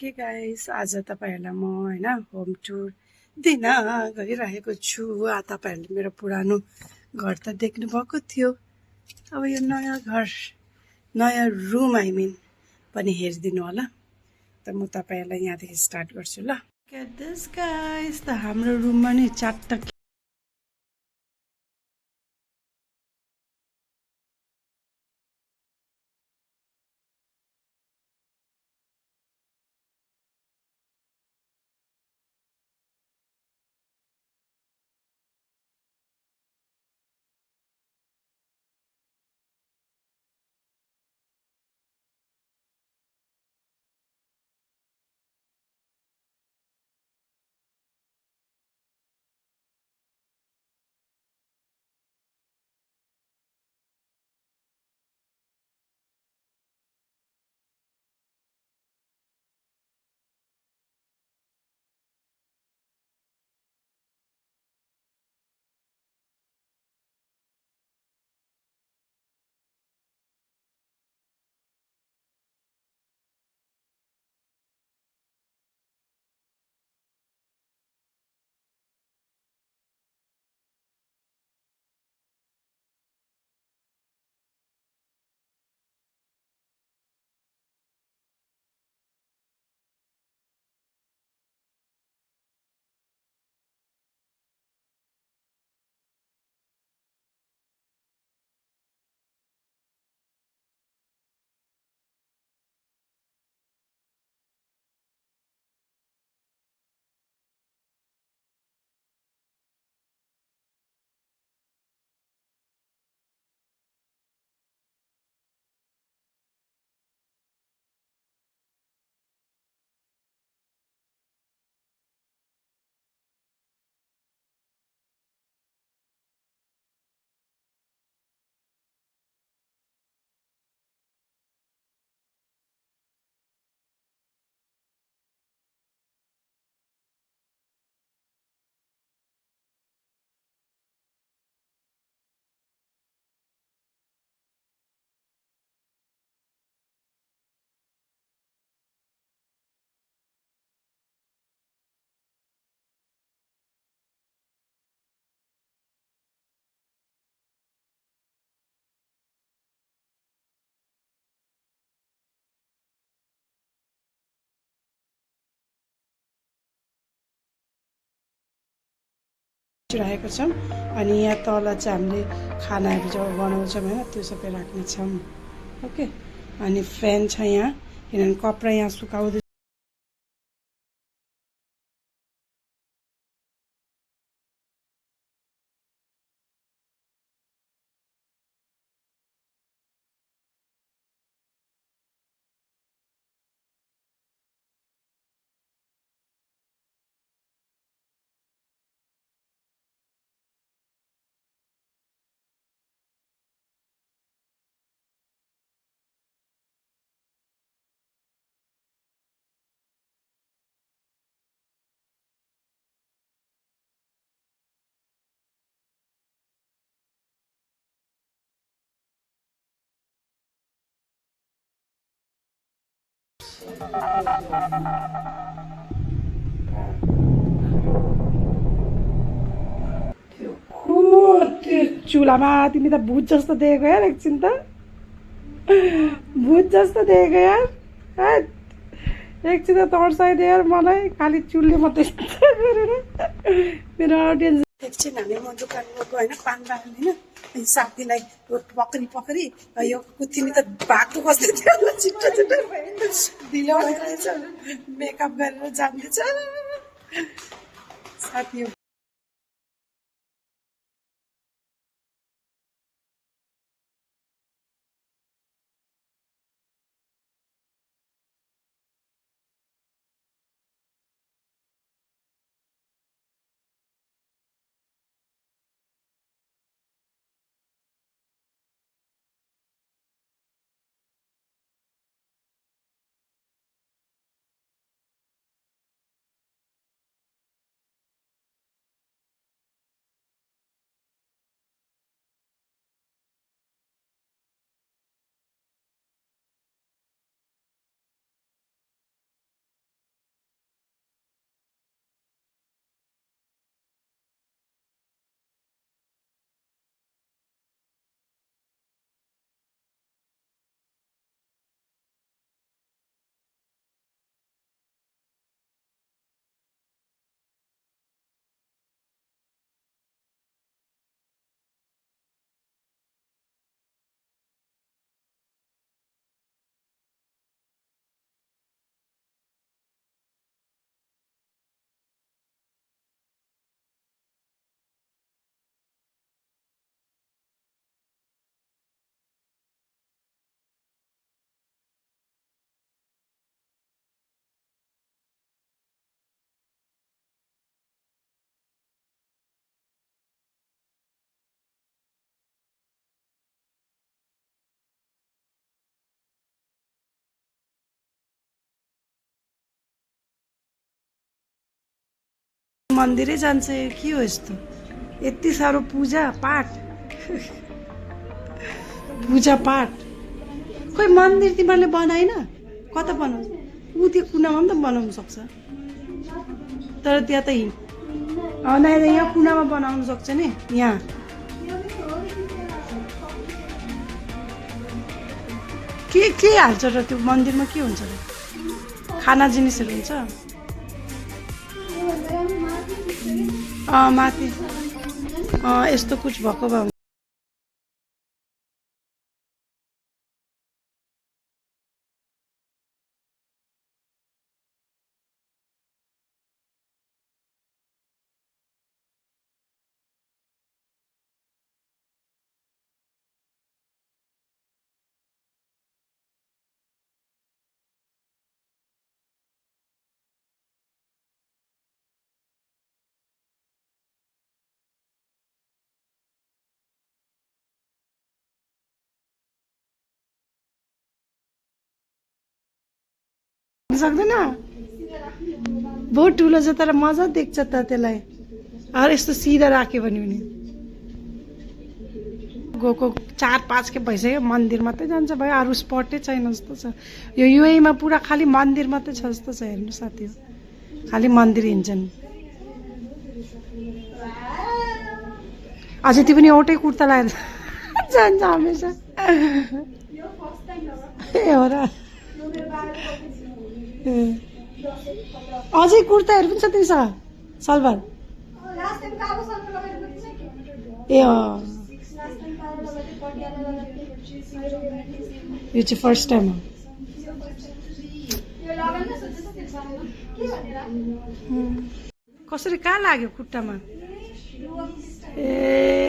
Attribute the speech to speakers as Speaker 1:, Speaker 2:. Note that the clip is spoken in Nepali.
Speaker 1: ओके गाइस, आज तपाईँहरूलाई म होइन होम टुर दिन गरिरहेको छु। तपाईँहरूले मेरो पुरानो घर त देख्नुभएको थियो। अब यो नयाँ घर, नयाँ रुम पनि हेरिदिनु होला। त म तपाईँहरूलाई यहाँदेखि स्टार्ट गर्छु ल। Look at this guys, त हाम्रो रुममा नि 4टा रहेको छौँ। अनि यहाँ तल चाहिँ हामीले खानाहरू जब बनाउँछौँ होइन त्यो सबै राख्नेछौँ। ओके, अनि फ्यान छ यहाँ, किनभने कपडा यहाँ सुकाउँदै त्यो चुलामा तिमी त भूत जस्तो देखेको यार, एकछिन त भूत जस्तो देखेको यार। एकछिन त तर्साइदियो यार मलाई, खालि चुल्ली मात्रै गरेर। मेरो अडियन्स एकछिन हामी म दोकानमा गयो होइन, पान बाल्ने होइन, अनि साथीलाई पकरी पकरी यो तिमी त भाग्दो बस्दै थियो, छिट्टो छिट्टो ढिलो भइरहेछ, मेकअप गरेर जाँदैछ साथी। मन्दिरै जान्छ के हो यस्तो यति साह्रो पूजा पाठ पूजा पाठ खोइ मन्दिर तिमीहरूले बनाएन कता बनाउँछ ऊ त्यो कुनामा पनि त बनाउन सक्छ तर त्यहाँ त नाइ यहाँ कुनामा बनाउन सक्छ नि यहाँ के हाल्छ र त्यो मन्दिरमा के हुन्छ र खाना जिनिसहरू हुन्छ माथि यस्तो कुछ भएको भए सक्दैन बहुत ठुलो छ तर मजा देख्छ त त्यसलाई अरू यस्तो सिधा राख्यो भने पनि गएको 4-5 के भइसक्यो मन्दिर मात्रै जान्छ भयो अरू स्पटै छैन जस्तो छ यो युएमा पुरा खालि मन्दिर मात्रै छ जस्तो छ हेर्नु साथी खालि मन्दिर हिँड्छन् अझै त्यो पनि एउटै कुर्ता लगाएर जान्छ हमेसा ए हो र अझै कुर्ताहरू पनि छ तिमीसँग सलवार ए यो चाहिँ फर्स्ट टाइम हो कसरी कहाँ लाग्यो खुट्टामा ए